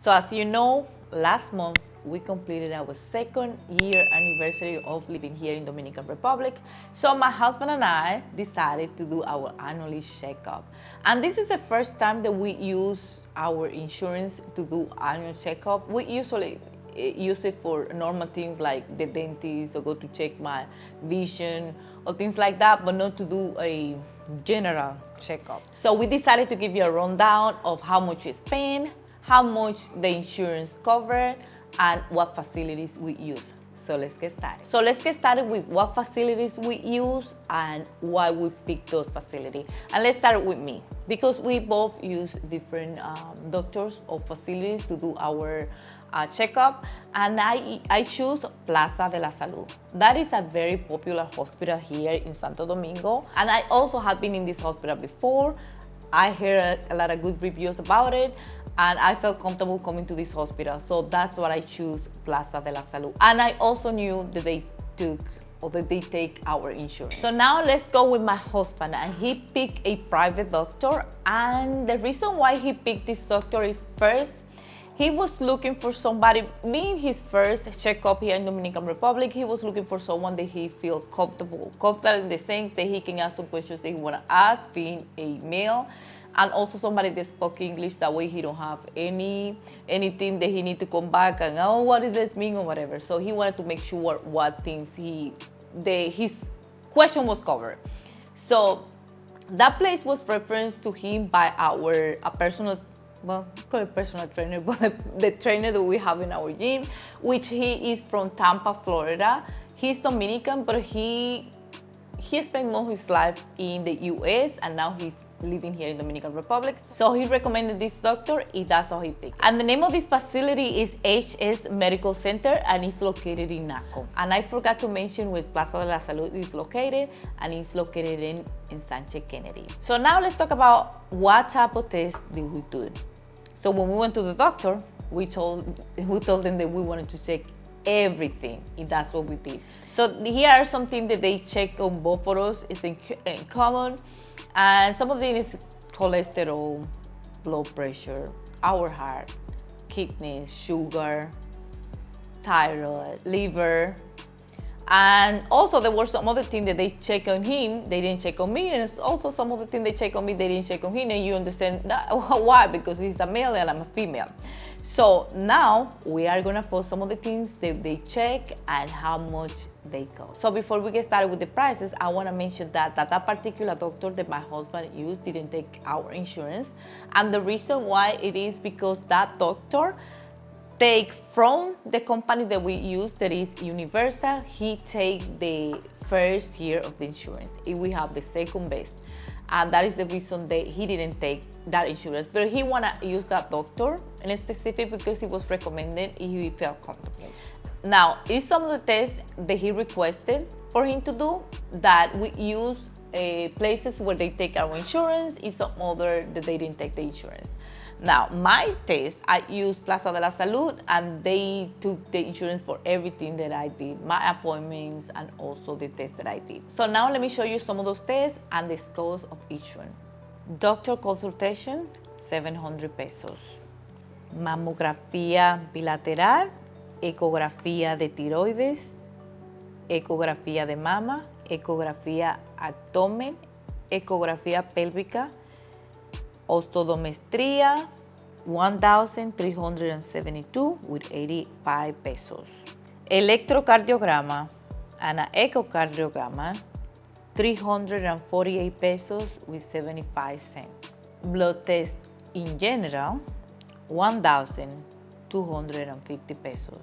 So as you know, last month we completed our 2nd year anniversary of living here in Dominican Republic. So my husband and I decided to do our annual checkup. And this is the first time that we use our insurance to do annual checkup. We usually use it for normal things like the dentist or go to check my vision or things like that, but not to do a general checkup. So we decided to give you a rundown of how much we spend, how much the insurance covered, and what facilities we use. So let's get started. So let's get started with what facilities we use and why we picked those facilities. And let's start with me, because we both use different doctors or facilities to do our checkup, and I choose Plaza de la Salud. That is a very popular hospital here in Santo Domingo, and I also have been in this hospital before. I heard a lot of good reviews about it, and I felt comfortable coming to this hospital, so that's what I choose, Plaza de la Salud. And I also knew that they take our insurance. So now let's go with my husband, and he picked a private doctor. And the reason why he picked this doctor is, first, he was looking for somebody, being his first checkup here in Dominican Republic, he was looking for someone that he feels comfortable in the sense that he can ask some questions that he want to ask, being a male, and also somebody that spoke English. That way he don't have anything that he need to come back and, oh, what does this mean or whatever. So he wanted to make sure what things his question was covered. So that place was referenced to him by a personal trainer, but the trainer that we have in our gym, which he is from Tampa, Florida. He's Dominican, but he spent most of his life in the US, and now he's living here in Dominican Republic. So he recommended this doctor, and that's how he picked. And the name of this facility is HS Medical Center, and it's located in Naco. And I forgot to mention where Plaza de la Salud is located, and it's located in Sanchez Kennedy. So now let's talk about what type of test did we do. So when we went to the doctor, we told them that we wanted to check everything, and that's what we did. So here are some things that they check on both of us. It's in common, and some of them is cholesterol, blood pressure, our heart, kidneys, sugar, thyroid, liver. And also there were some other things that they check on him, they didn't check on me, and it's also some other things they check on me, they didn't check on him, and you understand that, why, because he's a male and I'm a female. So now we are gonna post some of the things that they check and how much they cost. So before we get started with the prices, I wanna mention that particular doctor that my husband used didn't take our insurance. And the reason why it is because that doctor take from the company that we use, that is Universal. He take the first year of the insurance. If we have the second best, and that is the reason that he didn't take that insurance. But he wanna use that doctor in specific because he was recommended, he felt comfortable. Now, it's some of the tests that he requested for him to do that we use places where they take our insurance, is some other that they didn't take the insurance. Now, my test, I used Plaza de la Salud, and they took the insurance for everything that I did, my appointments and also the tests that I did. So now let me show you some of those tests and the cost of each one. Doctor consultation, 700 pesos. Mamografía bilateral, ecografía de tiroides, ecografía de mama, ecografía abdomen, ecografía pélvica, osteodomestría, 1,372 with 85 pesos. Electrocardiograma and an echocardiogram, 348 pesos with 75 cents. Blood test in general, 1,250 pesos.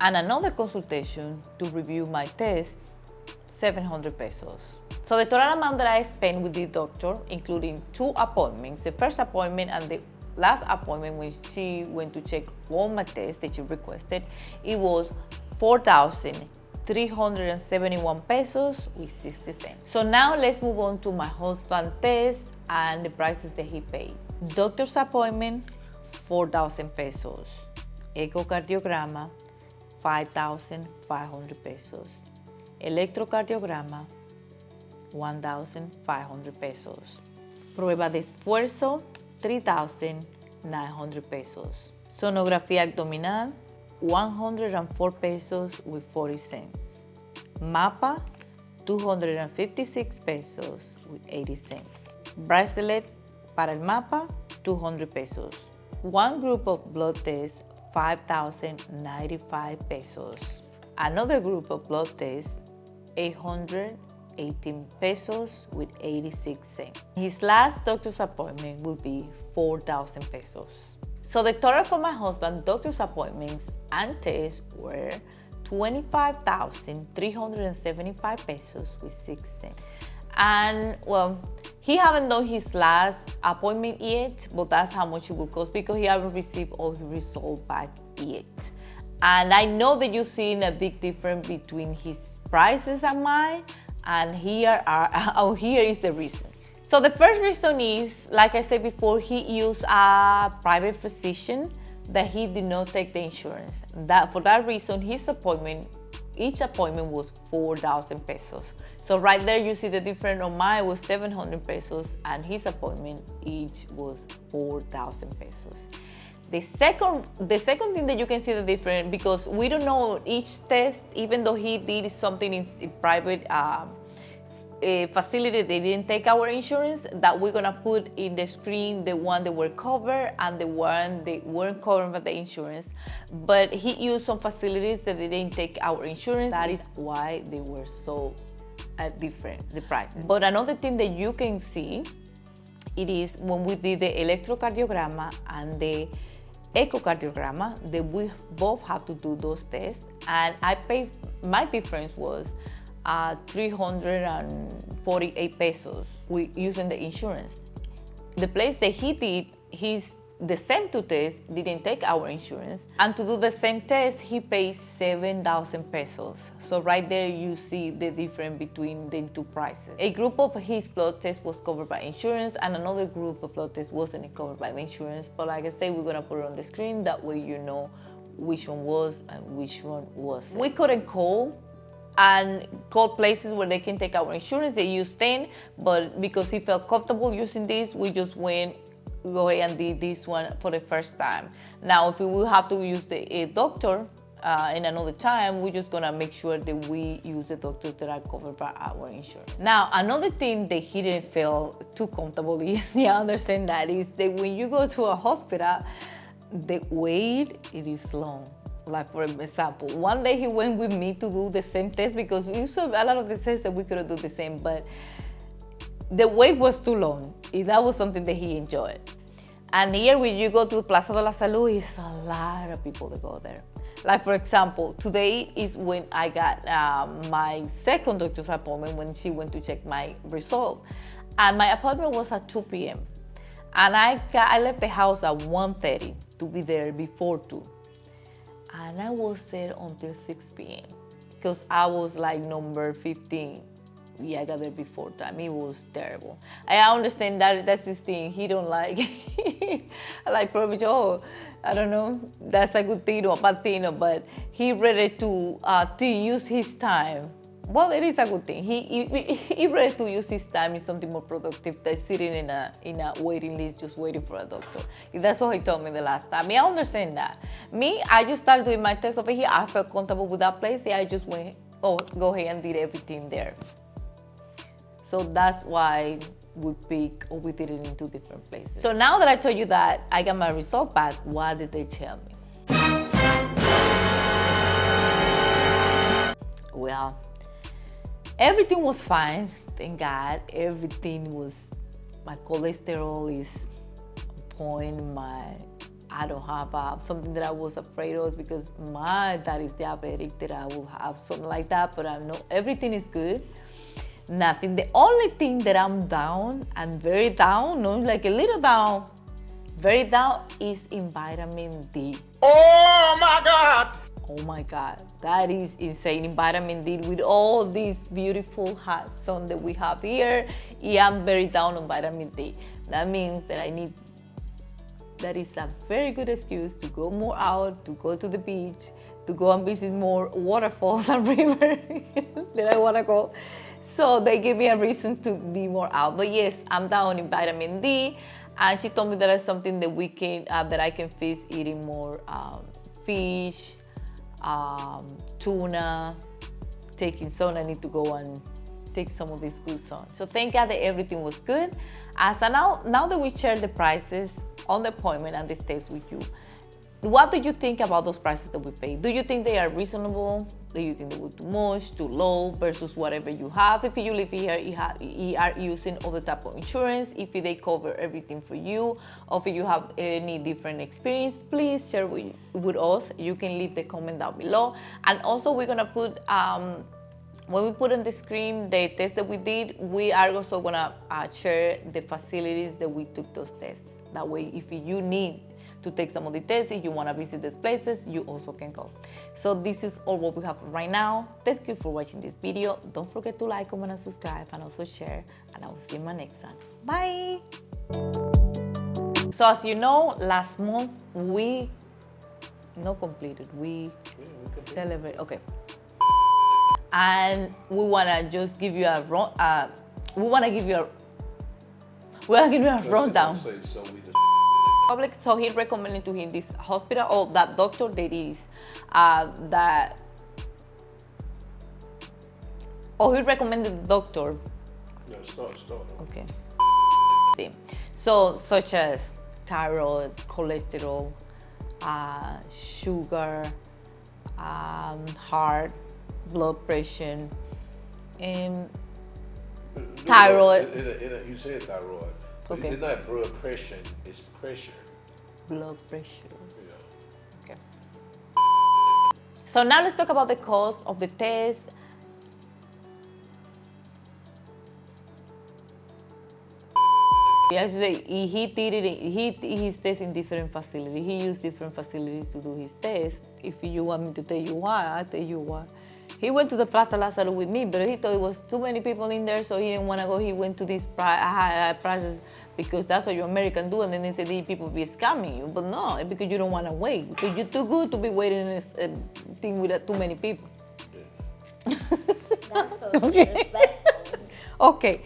And another consultation to review my test, 700 pesos. So the total amount that I spent with this doctor, including 2 appointments, the first appointment and the last appointment when she went to check all my tests that she requested, it was 4,371 pesos with 60 cents. So now let's move on to my husband's test and the prices that he paid. Doctor's appointment, 4,000 pesos. Echocardiograma, 5,500 pesos. Electrocardiograma, 1,500 pesos. Prueba de esfuerzo, 3,900 pesos. Sonografía abdominal, 104 pesos with 40 cents. Mapa, 256 pesos with 80 cents. Bracelet para el mapa, 200 pesos. One group of blood tests, 5,095 pesos. Another group of blood tests, 818 pesos with 86 cents. His last doctor's appointment will be 4,000 pesos. So the total for my husband doctor's appointments and tests were 25,375 pesos with 6 cents. And well, he haven't done his last appointment yet, but that's how much it will cost because he haven't received all his results back yet. And I know that you've seen a big difference between his prices and mine, and here is the reason. So the first reason is, like I said before, he used a private physician that he did not take the insurance. For that reason, each appointment was 4,000 pesos. So right there you see the difference. On mine was 700 pesos and his appointment each was 4,000 pesos. The second thing that you can see the difference, because we don't know each test, even though he did something in private facility, they didn't take our insurance, that we're gonna put in the screen the one that were covered and the one that weren't covered by the insurance. But he used some facilities that they didn't take our insurance. That is why they were so different, the prices. But another thing that you can see, it is when we did the electrocardiogram and the echocardiogram, that we both have to do those tests. And I paid, my difference was 348 pesos using the insurance. The place that he did the same two tests didn't take our insurance, and to do the same test he paid 7,000 pesos. So right there you see the difference between the two prices. A group of his blood tests was covered by insurance and another group of blood tests wasn't covered by the insurance. But like I said, we're gonna put it on the screen, that way you know which one was and which one wasn't. We couldn't call places where they can take our insurance. They used 10, but because he felt comfortable using this, we just go ahead and did this one for the first time. Now, if we will have to use a doctor in another time, we're just gonna make sure that we use the doctors that are covered by our insurance. Now, another thing that he didn't feel too comfortable is, I understand that, is that when you go to a hospital, the wait, it is long. Like for example, one day he went with me to do the same test because we saw a lot of the tests that we couldn't do the same, but the wait was too long. That was something that he enjoyed. And here when you go to Plaza de la Salud, it's a lot of people that go there. Like for example, today is when I got my second doctor's appointment, when she went to check my result. And my appointment was at 2 p.m. And I left the house at 1:30 to be there before 2. And I was there until 6 p.m. because I was like number 15. Yeah, I got there before time. It was terrible. I understand that's his thing. He don't like, like probably, I don't know, that's a good thing or a bad thing, but he ready to use his time. Well, it is a good thing. He ready to use his time in something more productive than sitting in a waiting list, just waiting for a doctor. That's what he told me the last time. I understand that. Me, I just started doing my test over here. I felt comfortable with that place. I just went, go ahead and did everything there. So that's why we did it in 2 different places. So now that I told you that I got my result back, what did they tell me? Well, everything was fine, thank God. My cholesterol is on point. I don't have something that I was afraid of because my dad is diabetic, that I will have something like that, but I know everything is good. Nothing. The only thing that I'm down, and very down, not like a little down, very down, is in vitamin D. Oh my God! Oh my God, that is insane. In vitamin D, with all these beautiful hot sun that we have here, yeah, I'm very down on vitamin D. That means that that is a very good excuse to go more out, to go to the beach, to go and visit more waterfalls and rivers that I wanna go. So they give me a reason to be more out. But yes, I'm down in vitamin D. And she told me that is something that we can, that I can fix eating more fish, tuna, taking sun. I need to go and take some of this good sun. So thank God that everything was good. So now that we share the prices on the appointment and the test with you, what do you think about those prices that we pay? Do you think they are reasonable? Do you think they were too much, too low versus whatever you have? If you live here, you are using other type of insurance, if they cover everything for you, or if you have any different experience, please share with us. You can leave the comment down below. And also we're gonna put, when we put on the screen the test that we did, we are also gonna share the facilities that we took those tests. That way, if you need to take some of the tests, if you want to visit these places, you also can go. So this is all what we have right now. Thank you for watching this video. Don't forget to like, comment, and subscribe, and also share. And I will see you in my next one. Bye. So as you know, last month we celebrate. Okay. And we wanna just give you a rundown. Public, so he recommended to him this hospital or that doctor that is he recommended the doctor. No, start. Okay. So such as thyroid, cholesterol, sugar, heart, blood pressure, thyroid. You said thyroid. Okay. It's not blood pressure, it's pressure. Blood pressure. Yeah. Okay. So now let's talk about the cost of the test. Yesterday, he did it. He did his test in different facilities. He used different facilities to do his test. If you want me to tell you why, I'll tell you why. He went to the Plaza Lázaro with me, but he thought it was too many people in there, so he didn't want to go. He went to these high prices because that's what you Americans do, and then they say these people be scamming you. But no, it's because you don't want to wait. Because you're too good to be waiting in a thing with too many people. That's so Okay. disrespectful. Okay.